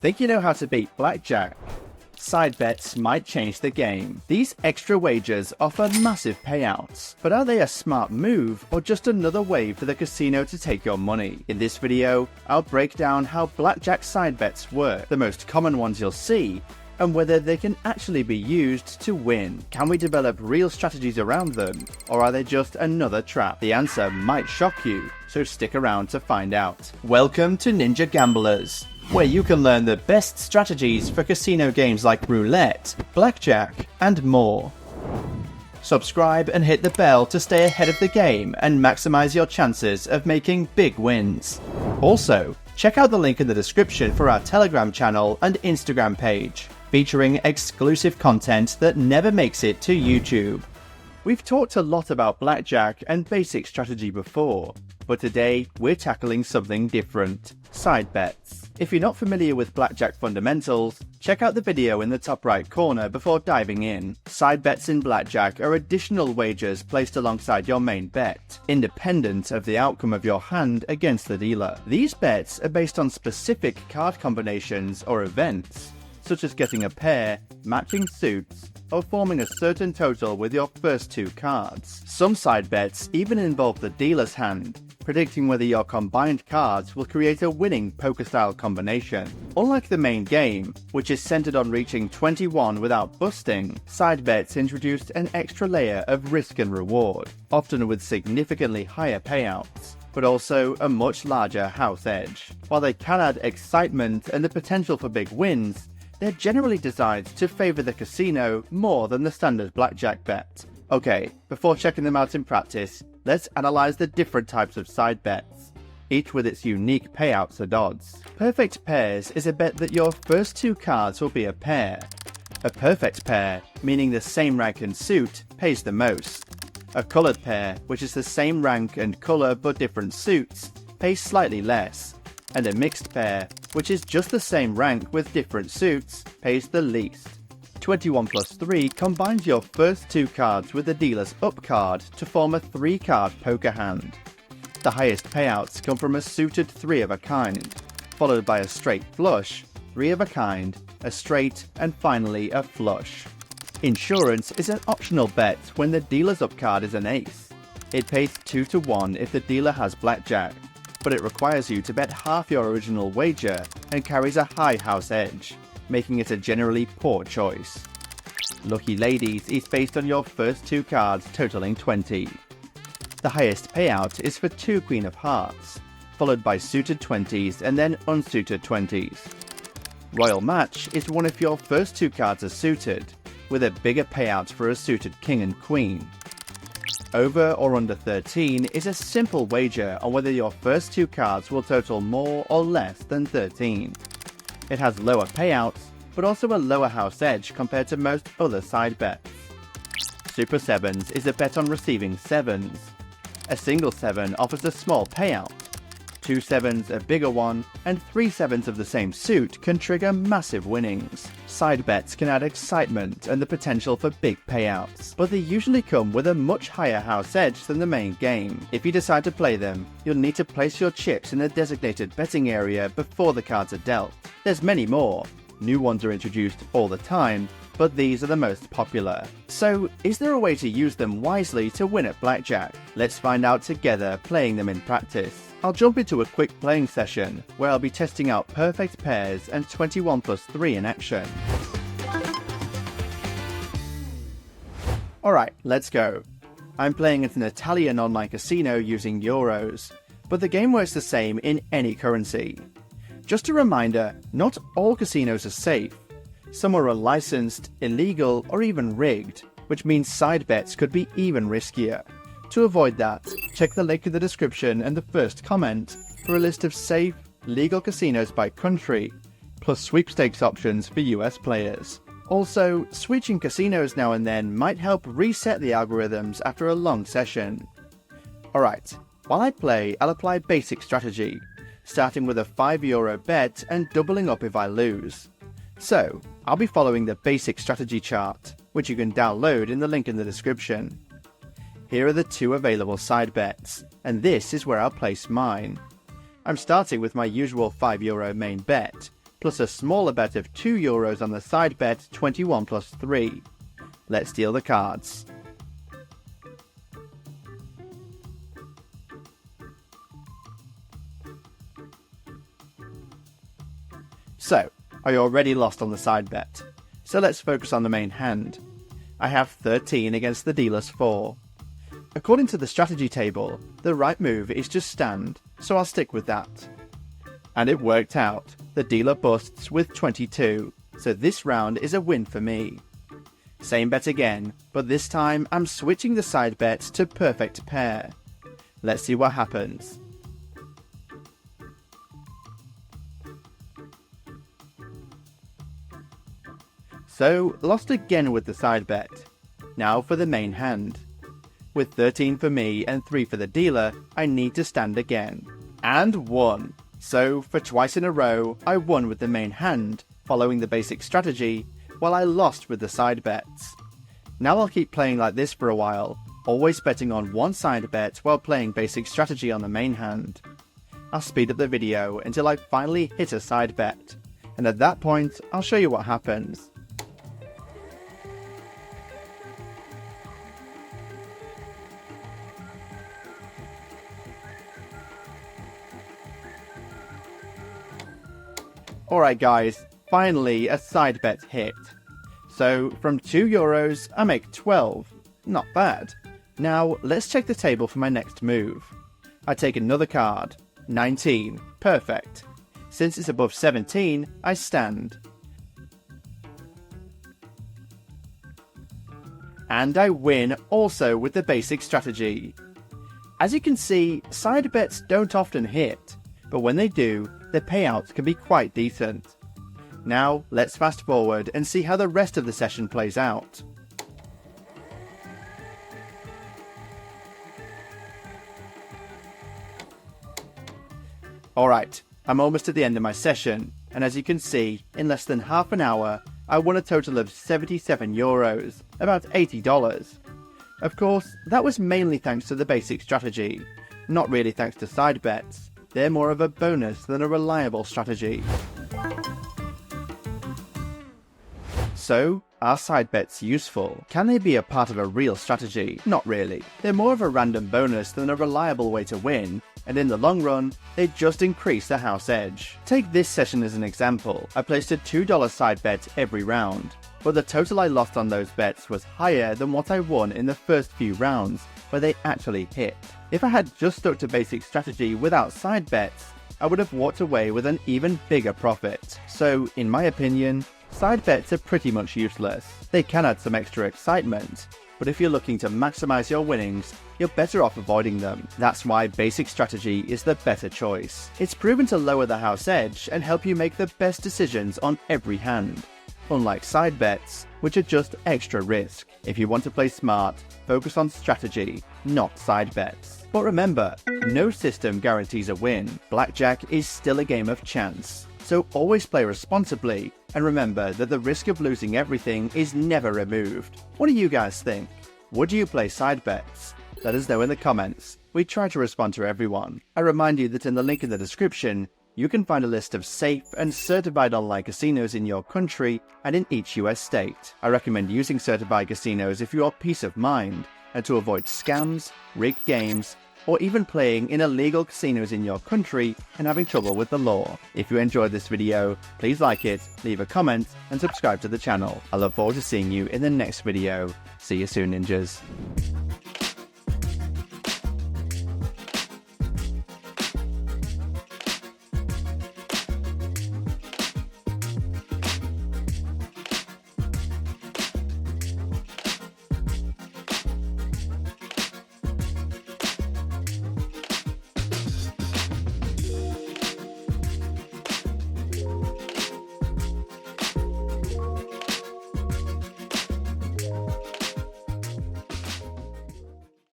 Think you know how to beat blackjack? Side bets might change the game. These extra wagers offer massive payouts, but are they a smart move or just another way for the casino to take your money? In this video, I'll break down how blackjack side bets work, the most common ones you'll see, and whether they can actually be used to win. Can we develop real strategies around them, or are they just another trap? The answer might shock you, so stick around to find out. Welcome to Ninja Gamblers, where you can learn the best strategies for casino games like roulette, blackjack, and more. Subscribe and hit the bell to stay ahead of the game and maximize your chances of making big wins. Also, check out the link in the description for our Telegram channel and Instagram page, featuring exclusive content that never makes it to YouTube. We've talked a lot about blackjack and basic strategy before, but today we're tackling something different: side bets. If you're not familiar with blackjack fundamentals, check out the video in the top right corner before diving in. Side bets in blackjack are additional wagers placed alongside your main bet, independent of the outcome of your hand against the dealer. These bets are based on specific card combinations or events, such as getting a pair, matching suits, or forming a certain total with your first two cards. Some side bets even involve the dealer's hand, predicting whether your combined cards will create a winning poker-style combination. Unlike the main game, which is centered on reaching 21 without busting, side bets introduced an extra layer of risk and reward, often with significantly higher payouts, but also a much larger house edge. While they can add excitement and the potential for big wins, they're generally designed to favor the casino more than the standard blackjack bet. Okay, before checking them out in practice, let's analyze the different types of side bets, each with its unique payouts and odds. Perfect pairs is a bet that your first two cards will be a pair. A perfect pair, meaning the same rank and suit, pays the most. A colored pair, which is the same rank and color but different suits, pays slightly less. And a mixed pair, which is just the same rank with different suits, pays the least. 21 plus 3 combines your first two cards with the dealer's up card to form a 3-card poker hand. The highest payouts come from a suited 3 of a kind, followed by a straight flush, 3 of a kind, a straight, and finally a flush. Insurance is an optional bet when the dealer's up card is an ace. It pays 2 to 1 if the dealer has blackjack, but it requires you to bet half your original wager and carries a high house edge, making it a generally poor choice. Lucky Ladies is based on your first two cards totaling 20. The highest payout is for 2 Queen of Hearts, followed by suited 20s and then unsuited 20s. Royal Match is one if your first two cards are suited, with a bigger payout for a suited King and Queen. Over or under 13 is a simple wager on whether your first two cards will total more or less than 13. It has lower payouts, but also a lower house edge compared to most other side bets. Super Sevens is a bet on receiving sevens. A single 7 offers a small payout. 2 sevens, a bigger one, and 3 sevens of the same suit can trigger massive winnings. Side bets can add excitement and the potential for big payouts, but they usually come with a much higher house edge than the main game. If you decide to play them, you'll need to place your chips in a designated betting area before the cards are dealt. There's many more. New ones are introduced all the time, but these are the most popular. So, is there a way to use them wisely to win at blackjack? Let's find out together playing them in practice. I'll jump into a quick playing session, where I'll be testing out perfect pairs and 21 plus 3 in action. Alright, let's go. I'm playing at an Italian online casino using euros, but the game works the same in any currency. Just a reminder, not all casinos are safe. Some are unlicensed, illegal, or even rigged, which means side bets could be even riskier. To avoid that, check the link in the description and the first comment for a list of safe, legal casinos by country, plus sweepstakes options for US players. Also, switching casinos now and then might help reset the algorithms after a long session. Alright, while I play, I'll apply basic strategy, starting with a €5 bet and doubling up if I lose. So, I'll be following the basic strategy chart, which you can download in the link in the description. Here are the 2 available side bets, and this is where I'll place mine. I'm starting with my usual €5 main bet, plus a smaller bet of €2 on the side bet 21 plus 3. Let's deal the cards. So, I already lost on the side bet, so let's focus on the main hand. I have 13 against the dealer's 4. According to the strategy table, the right move is to stand, so I'll stick with that. And it worked out. The dealer busts with 22, so this round is a win for me. Same bet again, but this time I'm switching the side bet to perfect pair. Let's see what happens. So, lost again with the side bet. Now for the main hand. With 13 for me and 3 for the dealer, I need to stand again. And won! So, for twice in a row, I won with the main hand, following the basic strategy, while I lost with the side bets. Now I'll keep playing like this for a while, always betting on one side bet while playing basic strategy on the main hand. I'll speed up the video until I finally hit a side bet, and at that point, I'll show you what happens. Alright guys, finally a side bet hit. So from €2 I make 12, not bad. Now let's check the table for my next move. I take another card, 19, perfect. Since it's above 17, I stand. And I win also with the basic strategy. As you can see, side bets don't often hit, but when they do, the payouts can be quite decent. Now, let's fast forward and see how the rest of the session plays out. Alright, I'm almost at the end of my session, and as you can see, in less than half an hour, I won a total of €77, about $80. Of course, that was mainly thanks to the basic strategy, not really thanks to side bets. They're more of a bonus than a reliable strategy. So, are side bets useful? Can they be a part of a real strategy? Not really. They're more of a random bonus than a reliable way to win, and in the long run, they just increase the house edge. Take this session as an example. I placed a $2 side bet every round, but the total I lost on those bets was higher than what I won in the first few rounds, where they actually hit. If I had just stuck to basic strategy without side bets, I would have walked away with an even bigger profit. So, in my opinion, side bets are pretty much useless. They can add some extra excitement, but if you're looking to maximize your winnings, you're better off avoiding them. That's why basic strategy is the better choice. It's proven to lower the house edge and help you make the best decisions on every hand, unlike side bets, which are just extra risk. If you want to play smart, focus on strategy, not side bets. But remember, no system guarantees a win. Blackjack is still a game of chance, so always play responsibly, and remember that the risk of losing everything is never removed. What do you guys think? Would you play side bets? Let us know in the comments. We try to respond to everyone. I remind you that in the link in the description, you can find a list of safe and certified online casinos in your country and in each US state. I recommend using certified casinos if you want peace of mind and to avoid scams, rigged games, or even playing in illegal casinos in your country and having trouble with the law. If you enjoyed this video, please like it, leave a comment, and subscribe to the channel. I look forward to seeing you in the next video. See you soon, ninjas.